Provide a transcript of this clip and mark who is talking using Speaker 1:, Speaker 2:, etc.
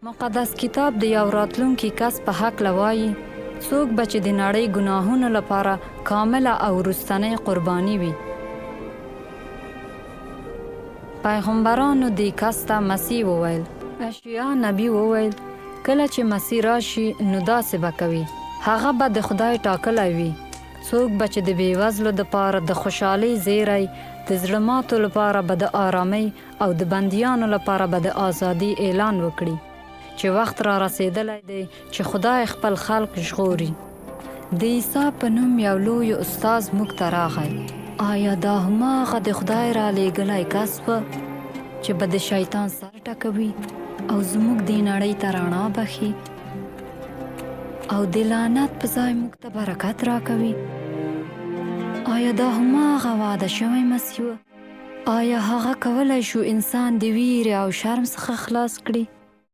Speaker 1: مقدس کتاب د یو راتلونکي کس په هکله وایي څوک به چې د نړۍ ګناهونو لپاره کامله او وروستنۍ قرباني وي. پیغمبرانو دې کس ته مسیح وویل. اشعیا نبی وویل کله چې مسیح راشي نو داسې به کوي. هغه به د خدای ټاکلی وي. څوک به چې د بېوزلو دپاره د خوشحالۍ زیری، د زړه ماتو لپاره به د آرامۍ او د بندیانو لپاره به د آزادۍ اعلان وکړي چې وخت را رسېدلی دی چې خدای خپل خلق ژغوري. د عیسی په نوم یو لوی استاز موږ ته راغی. آیا دا هماغه د خدای را لېږلی کس و چې به د شیطان سر ټکوي او زموږ دې نړۍ ته رڼا بخي او د لعنت په ځای موږ ته برکت راکوي؟ آیا دا هماغه وعده شوی مسیح و؟ آیا هغه کولی شو انسان د ویرې او شرم څخه خلاص کړي؟